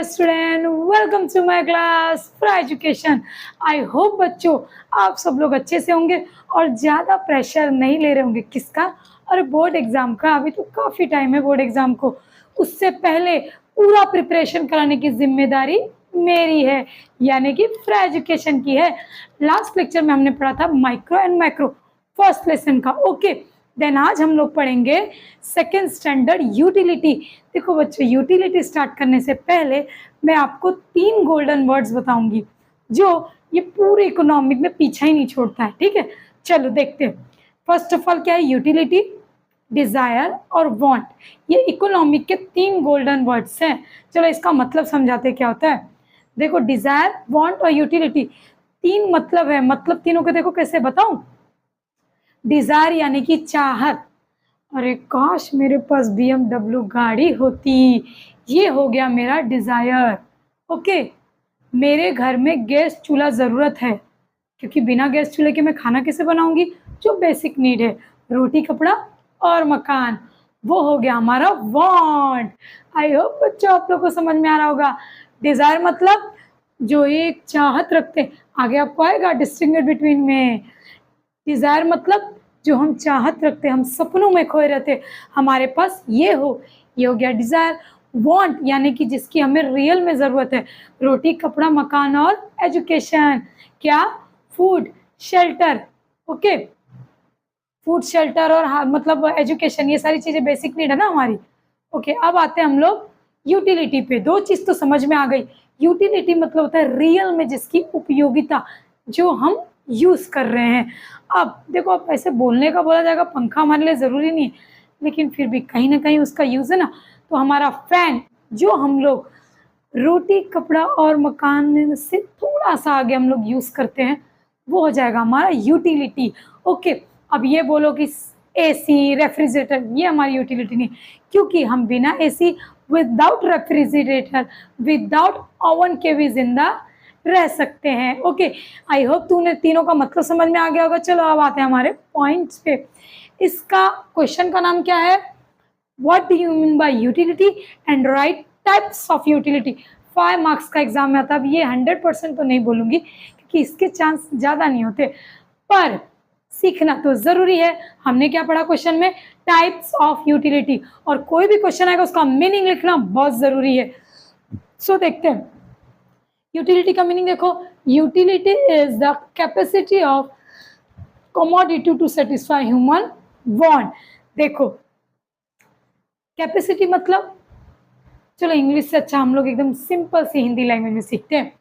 Student, welcome to my class for education. I hope बच्चों आप सब लोग अच्छे से होंगे और ज़्यादा प्रेशर नहीं ले रहे होंगे। किसका? और बोर्ड एग्ज़ाम का। अभी तो काफ़ी टाइम है बोर्ड एग्ज़ाम को, उससे पहले पूरा प्रिपरेशन कराने की जिम्मेदारी मेरी है, यानी कि फॉर एजुकेशन की है। लास्ट लेक्चर में हमने पढ़ा था micro and macro first lesson का। ओके, देन आज हम लोग पढ़ेंगे सेकेंड स्टैंडर्ड यूटिलिटी। देखो बच्चों, यूटिलिटी स्टार्ट करने से पहले मैं आपको 3 गोल्डन वर्ड्स बताऊंगी जो ये पूरे इकोनॉमिक में पीछा ही नहीं छोड़ता है। ठीक है, चलो देखते हैं। फर्स्ट ऑफ ऑल क्या है? यूटिलिटी, डिजायर और वांट। ये इकोनॉमिक के 3 गोल्डन वर्ड्स हैं। चलो इसका मतलब समझाते क्या होता है। देखो, डिजायर, वांट और यूटिलिटी 3 मतलब है। मतलब तीनों के देखो कैसे बताऊं। डिजायर यानी कि चाहत। अरे काश मेरे पास BMW गाड़ी होती, ये हो गया मेरा डिजायर। ओके, मेरे घर में गैस चूल्हा ज़रूरत है, क्योंकि बिना गैस चूल्हे के मैं खाना कैसे बनाऊंगी? जो बेसिक नीड है, रोटी, कपड़ा और मकान, वो हो गया हमारा वांट। आई होप बच्चों आप लोग को समझ में आ रहा होगा। डिजायर मतलब जो एक चाहत रखते, आगे आपको आएगा डिस्टिंग्विश बिटवीन में। डिजायर मतलब जो हम चाहत रखते, हम सपनों में खोए रहते, हमारे पास ये हो, ये हो गया डिजायर। वांट यानी कि जिसकी हमें रियल में ज़रूरत है, रोटी, कपड़ा, मकान और एजुकेशन। क्या? Food, shelter. Okay, food, shelter और मतलब एजुकेशन, ये सारी चीज़ें बेसिक नीड है ना हमारी। ओके, अब आते हैं हम लोग यूटिलिटी पे। 2 चीज़ तो समझ में आ गई। यूटिलिटी मतलब होता है रियल में जिसकी उपयोगिता, जो हम यूज़ कर रहे हैं। अब देखो, अब ऐसे बोलने का बोला जाएगा, पंखा हमारे लिए ज़रूरी नहीं है, लेकिन फिर भी कहीं ना कहीं उसका यूज़ है ना। तो हमारा फैन, जो हम लोग रोटी, कपड़ा और मकान में से थोड़ा सा आगे हम लोग यूज़ करते हैं, वो हो जाएगा हमारा यूटिलिटी। ओके, अब ये बोलो कि AC, रेफ्रिजरेटर, ये हमारी यूटिलिटी नहीं, क्योंकि हम बिना AC, without refrigerator, without oven के भी जिंदा रह सकते हैं। ओके, आई होप तूने तीनों का मतलब समझ में आ गया होगा। चलो अब आते हैं हमारे पॉइंट्स पे। इसका क्वेश्चन का नाम क्या है? What do you mean by utility and right types of utility. 5 marks का एग्जाम में आता है। अब ये 100% तो नहीं बोलूंगी, क्योंकि इसके चांस ज़्यादा नहीं होते, पर सीखना तो ज़रूरी है। हमने क्या पढ़ा क्वेश्चन में? Types of utility. और कोई भी क्वेश्चन आएगा उसका मीनिंग लिखना बहुत ज़रूरी है। सो देखते हैं यूटिलिटी का मीनिंग। देखो, utility is the capacity of commodity to satisfy human want. देखो, कैपेसिटी मतलब, चलो इंग्लिश से अच्छा हम लोग एकदम सिंपल सी हिंदी लैंग्वेज में सीखते हैं।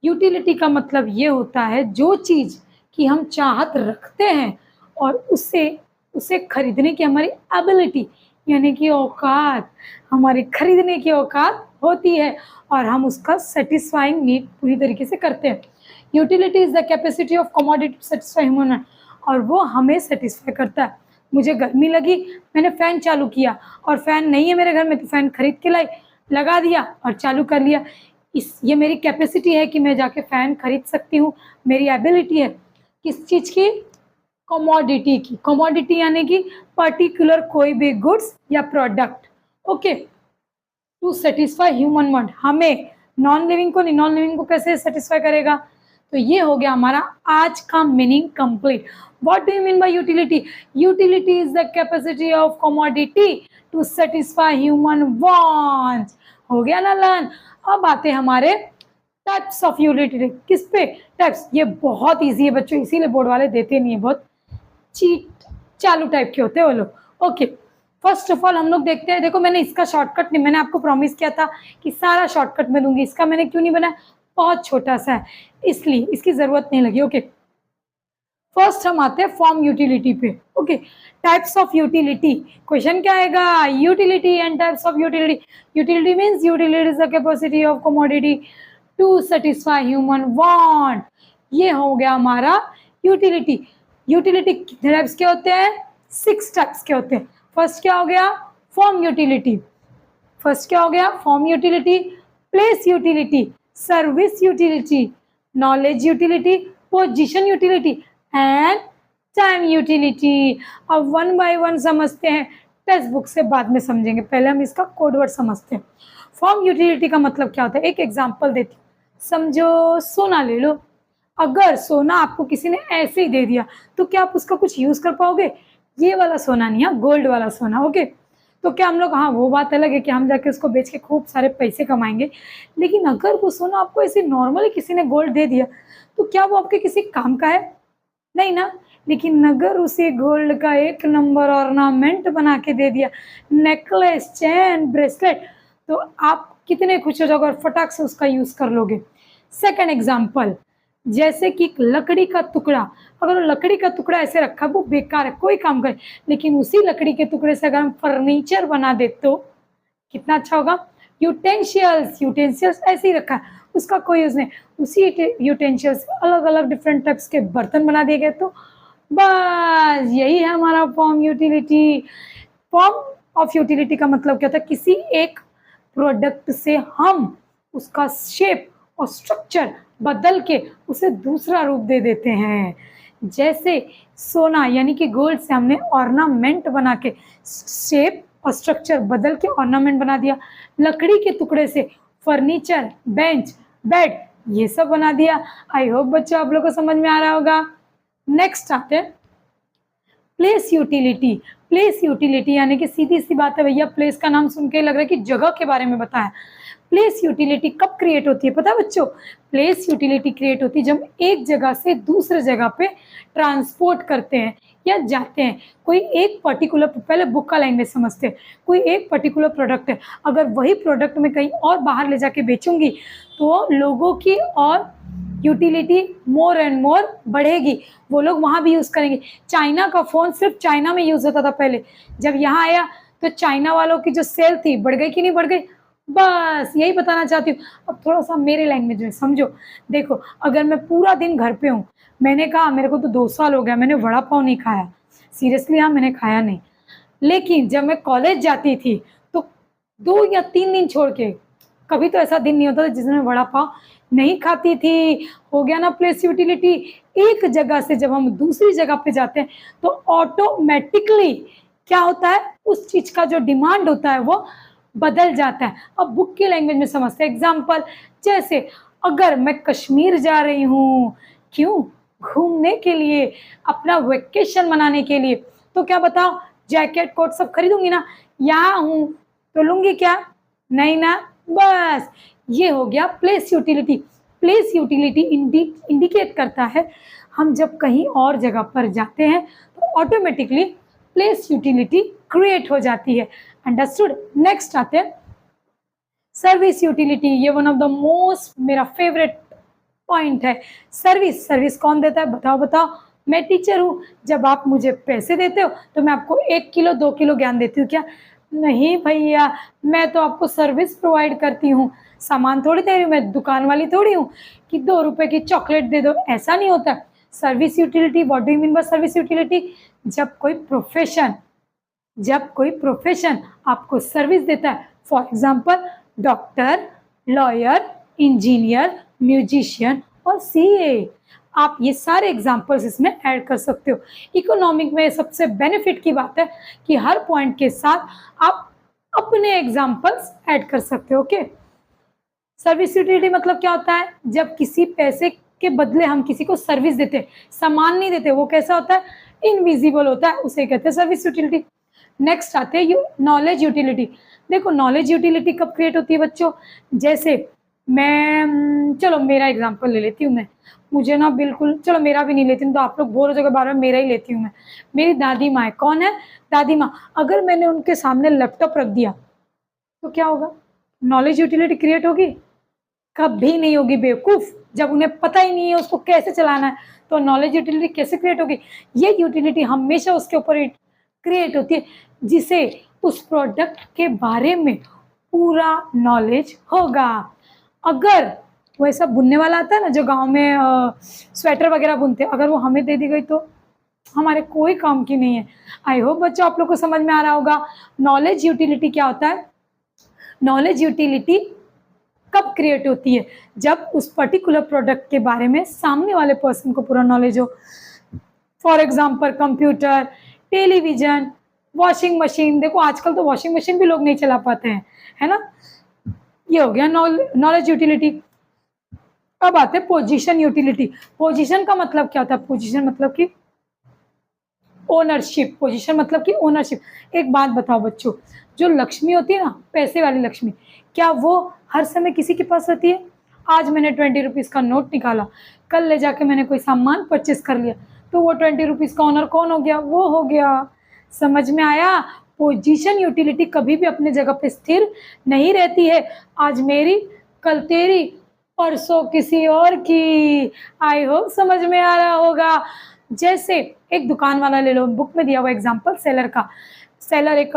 यूटिलिटी का मतलब ये होता है जो चीज़ की हम चाहत रखते हैं और उसे खरीदने की हमारी एबिलिटी, यानी कि औकात, हमारी खरीदने की औकात होती है और हम उसका सेटिस्फाइंग नीड पूरी तरीके से करते हैं। Utility is the capacity of commodity to satisfy human, और वो हमें सेटिस्फाई करता है। मुझे गर्मी लगी, मैंने फ़ैन चालू किया, और फ़ैन नहीं है मेरे घर में तो फ़ैन खरीद के लाई, लगा दिया और चालू कर लिया। ये मेरी कैपेसिटी है कि मैं जाके फ़ैन खरीद सकती हूँ। मेरी एबिलिटी है किस चीज़ की? कमोडिटी की। कमोडिटी यानी कि पर्टिकुलर कोई भी गुड्स या product. Okay, to satisfy human want, हमें नॉन लिविंग को नहीं, नॉन लिविंग को कैसे सेटिस्फाई करेगा? तो ये हो गया हमारा आज का meaning complete. What do you mean by utility? Utility is the capacity of commodity to satisfy human wants. हो गया ना लर्न। अब आते हैं हमारे टाइप्स ऑफ यूटिलिटी। किस पे? टाइप्स। ये बहुत इजी है बच्चों, इसीलिए बोर्ड वाले देते नहीं है, बहुत चीट चालू टाइप के होते हैं वो लोग। ओके, फर्स्ट ऑफ ऑल हम लोग देखते हैं। देखो, मैंने इसका शॉर्टकट नहीं, मैंने आपको प्रॉमिस किया था कि सारा शॉर्टकट मैं दूंगी। इसका मैंने क्यों नहीं बनाया? बहुत छोटा सा है, इसलिए इसकी जरूरत नहीं लगी। ओके, फर्स्ट हम आते हैं फॉर्म यूटिलिटी पे। Okay, types of utility. Question क्या आएगा? Utility and types of utility. Utility means utility is the capacity of commodity to satisfy human want. ये हो गया हमारा यूटिलिटी। यूटिलिटी कितने टाइप्स के होते हैं? 6 टाइप्स के होते हैं। फर्स्ट क्या हो गया? Form utility. फर्स्ट क्या हो गया? Form utility, place utility, service utility, knowledge utility, position utility and time utility. अब वन बाय वन समझते हैं टेक्स्ट बुक से बाद में समझेंगे, पहले हम इसका कोड वर्ड समझते हैं। फॉर्म यूटिलिटी का मतलब क्या होता है, एक एग्जांपल देती हूँ। समझो सोना ले लो, अगर सोना आपको किसी ने ऐसे ही दे दिया तो क्या आप उसका कुछ यूज कर पाओगे? ये वाला सोना नहीं है, गोल्ड वाला सोना, ओके। तो क्या हम लोग, हाँ वो बात अलग है कि हम जाके उसको बेच के खूब सारे पैसे कमाएंगे, लेकिन अगर वो सोना आपको ऐसे नॉर्मली किसी ने गोल्ड दे दिया तो क्या वो आपके किसी काम का है? नहीं ना। लेकिन अगर उसे गोल्ड का एक नंबर ऑर्नामेंट बना के दे दिया, नेकलेस, चेन, ब्रेसलेट, तो आप कितने खुश हो जाओगे और फटाक से उसका यूज कर लोगे। सेकंड एग्जांपल, जैसे कि एक लकड़ी का टुकड़ा, अगर वो लकड़ी का टुकड़ा ऐसे रखा, वो बेकार है, कोई काम करे, लेकिन उसी लकड़ी के टुकड़े से अगर हम फर्नीचर बना दे तो कितना अच्छा होगा। यूटेंशियल्स, यूटेंशियल्स ऐसे ही रखा है, उसका कोई यूज नहीं, उसी यूटेंशियल्स अलग अलग डिफरेंट टाइप्स के बर्तन बना दिए गए, तो बस यही है हमारा form utility. Form of utility का मतलब क्या होता है, किसी एक प्रोडक्ट से हम उसका शेप और स्ट्रक्चर बदल के उसे दूसरा रूप दे देते हैं। जैसे सोना यानी कि गोल्ड से हमने ऑर्नामेंट बना के शेप और स्ट्रक्चर बदल के ऑर्नामेंट बना दिया, लकड़ी के टुकड़े से फर्नीचर, बेंच, बेड, ये सब बना दिया। आई होप बच्चों आप लोगों को समझ में आ रहा होगा। नेक्स्ट आते हैं प्लेस यूटिलिटी। प्लेस यूटिलिटी यानी कि सीधी सी बात है भैया, प्लेस का नाम सुन के लग रहा है कि जगह के बारे में बताया। प्लेस यूटिलिटी कब क्रिएट होती है पता है बच्चों? प्लेस यूटिलिटी क्रिएट होती है जब एक जगह से दूसरे जगह पे ट्रांसपोर्ट करते हैं या जाते हैं। कोई एक पर्टिकुलर, पहले बुक का लैंग्वेज समझते हैं, कोई एक पर्टिकुलर प्रोडक्ट है, अगर वही प्रोडक्ट मैं कहीं और बाहर ले जाके बेचूंगी तो लोगों की और यूटिलिटी मोर एंड मोर बढ़ेगी, वो लोग वहाँ भी यूज़ करेंगे। चाइना का फ़ोन सिर्फ चाइना में यूज़ होता था पहले, जब यहाँ आया तो चाइना वालों की जो सेल थी बढ़ गई कि नहीं बढ़ गई? बस यही बताना चाहती हूँ। अब थोड़ा सा मेरे लैंग्वेज में समझो। देखो अगर मैं पूरा दिन घर पे हूँ, मैंने कहा मेरे को तो 2 साल हो गया मैंने वड़ा पाव नहीं खाया, सीरियसली हाँ मैंने खाया नहीं, लेकिन जब मैं कॉलेज जाती थी तो 2 या 3 दिन छोड़ के कभी तो ऐसा दिन नहीं होता था जिसमें मैं वड़ा पाव नहीं खाती थी। हो गया ना प्लेस यूटिलिटी। एक जगह से जब हम दूसरी जगह पे जाते हैं तो ऑटोमेटिकली क्या होता है, उस चीज का जो डिमांड होता है वो बदल जाता है। अब बुक की लैंग्वेज में समझते हैं। एग्जाम्पल, जैसे अगर मैं कश्मीर जा रही हूँ, क्यों? घूमने के लिए, अपना वेकेशन मनाने के लिए, तो क्या बताओ, जैकेट कोट सब खरीदूंगी ना। यहाँ हूँ तो लूंगी क्या? नहीं ना। बस ये हो गया place utility. Place utility indicate करता है हम जब कहीं और जगह पर जाते हैं तो ऑटोमेटिकली प्लेस यूटिलिटी क्रिएट हो जाती है। अंडरस्टूड। नेक्स्ट आते हैं सर्विस यूटिलिटी। ये वन ऑफ द मोस्ट मेरा फेवरेट पॉइंट है। सर्विस, सर्विस कौन देता है बताओ बताओ? मैं टीचर हूँ, जब आप मुझे पैसे देते हो तो मैं आपको 1 किलो 2 किलो ज्ञान देती हूँ क्या? नहीं भैया, मैं तो आपको सर्विस प्रोवाइड करती हूँ, सामान थोड़ी दे रही हूँ, मैं दुकान वाली थोड़ी हूँ कि 2 रुपए की चॉकलेट दे दो, ऐसा नहीं होता। Service utility, what do you mean bye service utility? जब कोई प्रोफेशन आपको सर्विस देता है, for example doctor, lawyer, engineer, musician और सीए, आप ये सारे एग्जाम्पल्स इसमें ऐड कर सकते हो। इकोनॉमिक में सबसे बेनिफिट की बात है कि हर पॉइंट के साथ आप अपने एग्जाम्पल्स ऐड कर सकते हो। ओके। सर्विस यूटिलिटी मतलब क्या होता है? जब किसी पैसे के बदले हम किसी को सर्विस देते, सामान नहीं देते, वो कैसा होता है? इनविजिबल होता है, उसे कहते हैं सर्विस यूटिलिटी। नेक्स्ट आते हैं नॉलेज यूटिलिटी। देखो नॉलेज यूटिलिटी कब क्रिएट होती है बच्चों? जैसे मैं, चलो मेरा एग्जांपल ले लेती हूँ मैं, मुझे ना बिल्कुल, चलो मेरा भी नहीं लेती हूँ तो आप लोग बोर हो जाओगे, बार बार मेरा ही लेती हूँ मैं। मेरी दादी माँ है, कौन है? दादी माँ। अगर मैंने उनके सामने लैपटॉप रख दिया तो क्या होगा? नॉलेज यूटिलिटी क्रिएट होगी? कभी नहीं होगी बेवकूफ़। जब उन्हें पता ही नहीं है उसको कैसे चलाना है तो नॉलेज यूटिलिटी कैसे क्रिएट होगी? ये यूटिलिटी हमेशा उसके ऊपर क्रिएट होती है जिसे उस प्रोडक्ट के बारे में पूरा नॉलेज होगा। अगर वो ऐसा बुनने वाला आता है ना जो गांव में स्वेटर वगैरह बुनते हैं, अगर वो हमें दे दी गई तो हमारे कोई काम की नहीं है। आई होप बच्चों आप लोग को समझ में आ रहा होगा। नॉलेज यूटिलिटी क्या होता है? नॉलेज यूटिलिटी कब क्रिएट होती है? जब उस पर्टिकुलर प्रोडक्ट के बारे में सामने वाले पर्सन को पूरा नॉलेज हो। For example computer, television, washing machine, देखो आजकल तो वॉशिंग मशीन भी लोग नहीं चला पाते हैं, है ना। ये हो गया नॉलेज यूटिलिटी। अब आते हैं पोजीशन यूटिलिटी। पोजीशन का मतलब क्या होता है? पोजीशन मतलब कि ओनरशिप। पोजीशन मतलब कि ओनरशिप। एक बात बताओ बच्चों, जो लक्ष्मी होती है ना, पैसे वाली लक्ष्मी, क्या वो हर समय किसी के पास रहती है? आज मैंने 20 रुपीज़ का नोट निकाला, कल ले जाके मैंने कोई सामान परचेस कर लिया, तो वो 20 रुपीज़ का ओनर कौन हो गया? वो हो गया। समझ में आया? पोजीशन यूटिलिटी कभी भी अपने जगह पे स्थिर नहीं रहती है। आज मेरी, कल तेरी, परसों किसी और की। आई होप समझ में आ रहा होगा। जैसे एक दुकान वाला ले लो, बुक में दिया हुआ एग्जांपल सेलर का। सेलर एक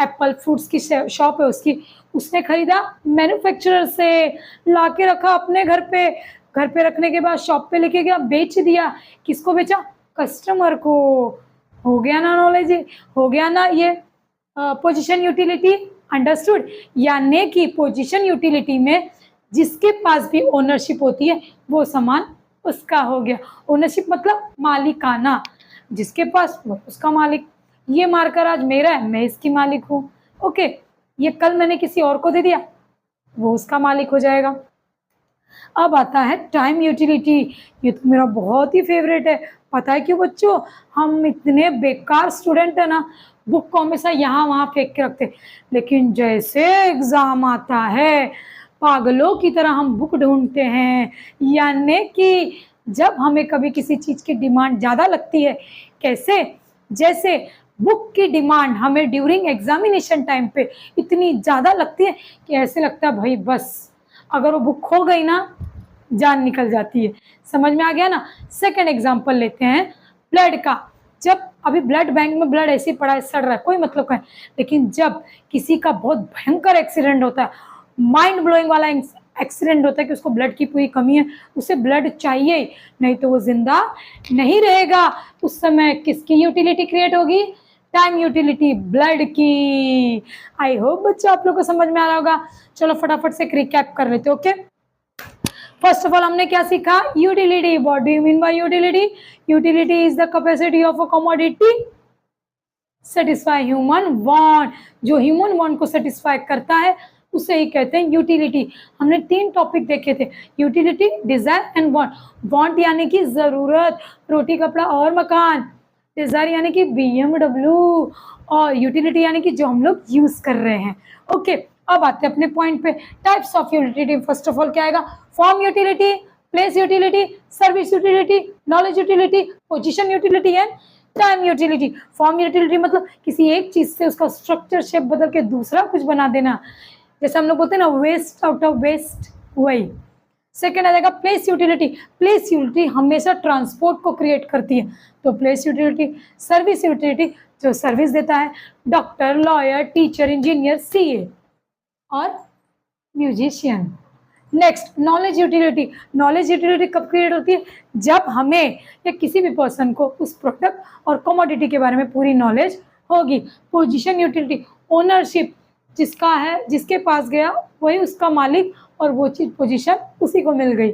एप्पल फ्रूट्स की शॉप है उसकी, उसने खरीदा मैन्युफैक्चरर से, ला के रखा अपने घर पे, घर पे रखने के बाद शॉप पे लेके गया, बेच दिया। किसको बेचा? कस्टमर को। हो गया ना नॉलेज, हो गया ना ये पोजीशन यूटिलिटी। अंडरस्टूड? यानी कि पोजीशन यूटिलिटी में जिसके पास भी ओनरशिप होती है वो सामान उसका हो गया। ओनरशिप मतलब मालिकाना, जिसके पास वो उसका मालिक। ये मार्कर आज मेरा है, मैं इसकी मालिक हूँ। ओके, ये कल मैंने किसी और को दे दिया, वो उसका मालिक हो जाएगा। अब आता है टाइम यूटिलिटी। ये तो मेरा बहुत ही फेवरेट है। पता है क्यों बच्चों? हम इतने बेकार स्टूडेंट है ना, बुक को हमेशा यहाँ वहाँ फेंक के रखते, लेकिन जैसे एग्जाम आता है पागलों की तरह हम बुक ढूंढते हैं। यानी कि जब हमें कभी किसी चीज़ की डिमांड ज़्यादा लगती है, कैसे? जैसे बुक की डिमांड हमें ड्यूरिंग एग्जामिनेशन टाइम पे इतनी ज़्यादा लगती है कि ऐसे लगता है भाई बस, अगर वो बुक खो गई ना, जान निकल जाती है। समझ में आ गया ना। सेकंड एग्जांपल लेते हैं ब्लड का। जब अभी ब्लड बैंक में ब्लड ऐसे पड़ा है, सड़ रहा है, कोई मतलब का है, लेकिन जब किसी का बहुत भयंकर एक्सीडेंट होता है, माइंड ब्लोइंग वाला एक्सीडेंट होता है कि उसको ब्लड की पूरी कमी है, उसे ब्लड चाहिए, नहीं तो वो जिंदा नहीं रहेगा, उस समय किसकी यूटिलिटी क्रिएट होगी? टाइम यूटिलिटी, ब्लड की। आई होप बच्चों आप लोग को समझ में आ रहा होगा। चलो फटाफट से रिकैप कर लेते। ओके, फर्स्ट ऑफ ऑल हमने क्या सीखा? Utility. What do you mean by utility? Utility is the capacity of a commodity satisfy human want. जो ह्यूमन वांट को सेटिस्फाई करता है उसे ही कहते हैं यूटिलिटी। हमने 3 टॉपिक देखे थे, utility, desire and want. Want यानी कि जरूरत, रोटी कपड़ा और मकान। डिजायर यानी कि BMW, और यूटिलिटी यानी कि जो हम लोग यूज कर रहे हैं। ओके, अब आते हैं अपने पॉइंट पे। Types of utility, first of all क्या आएगा? Form utility, place utility, service utility, knowledge utility, position utility and time utility. Form utility मतलब किसी एक चीज से उसका स्ट्रक्चर शेप बदल के दूसरा कुछ बना देना, जैसे हम लोग बोलते हैं ना वेस्ट आउट ऑफ वेस्ट, वही। सेकेंड आ जाएगा प्लेस यूटिलिटी। प्लेस यूटिलिटी हमेशा ट्रांसपोर्ट को क्रिएट करती है, तो प्लेस यूटिलिटी। सर्विस यूटिलिटी जो सर्विस देता है, doctor, lawyer, teacher, engineer, CA और musician. Next knowledge utility. Knowledge utility कब क्रिएट होती है? जब हमें या किसी भी पर्सन को उस प्रोडक्ट और कमोडिटी के बारे में पूरी नॉलेज होगी। पोजीशन यूटिलिटी, ओनरशिप, जिसका है, जिसके पास गया वही उसका मालिक, और वो चीज पोजीशन उसी को मिल गई।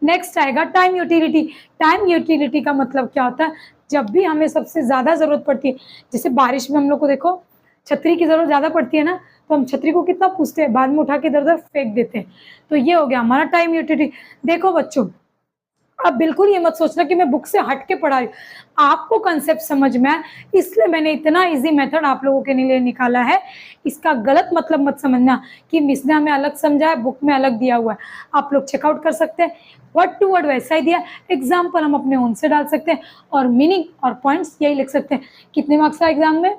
नेक्स्ट आएगा टाइम यूटिलिटी। टाइम यूटिलिटी का मतलब क्या होता है? जब भी हमें सबसे ज़्यादा ज़रूरत पड़ती है, जैसे बारिश में हम लोग को देखो छतरी की ज़रूरत ज़्यादा पड़ती है ना, तो हम छतरी को कितना पूछते हैं, बाद में उठा के इधर उधर फेंक देते हैं। तो ये हो गया हमारा टाइम यूटिलिटी। देखो बच्चों, अब बिल्कुल ये मत सोचना कि मैं बुक से हट के पढ़ा रही हूँ, आपको कंसेप्ट समझ में आए इसलिए मैंने इतना इजी मेथड आप लोगों के लिए निकाला है। इसका गलत मतलब मत समझना कि मिस ने हमें अलग समझा है, बुक में अलग दिया हुआ है। आप लोग चेकआउट कर सकते हैं, वर्ड टू वर्ड वैसा ही दिया, एग्जाम्पल हम अपने ओन से डाल सकते हैं, और मीनिंग और पॉइंट्स यही लिख सकते हैं। कितने मार्क्स का एग्जाम में?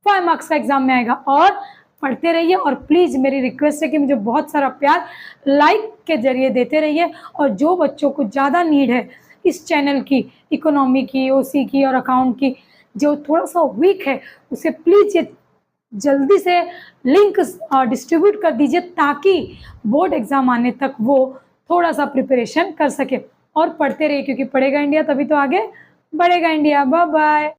5 मार्क्स का एग्जाम में आएगा। और पढ़ते रहिए, और प्लीज़ मेरी रिक्वेस्ट है कि मुझे बहुत सारा प्यार लाइक के जरिए देते रहिए। और जो बच्चों को ज़्यादा नीड है इस चैनल की, इकोनॉमी की, OC की और अकाउंट की, जो थोड़ा सा वीक है, उसे प्लीज़ ये जल्दी से लिंक डिस्ट्रीब्यूट कर दीजिए, ताकि बोर्ड एग्ज़ाम आने तक वो थोड़ा सा प्रिपरेशन कर सके। और पढ़ते रहिए, क्योंकि पढ़ेगा इंडिया तभी तो आगे बढ़ेगा इंडिया। Bye bye.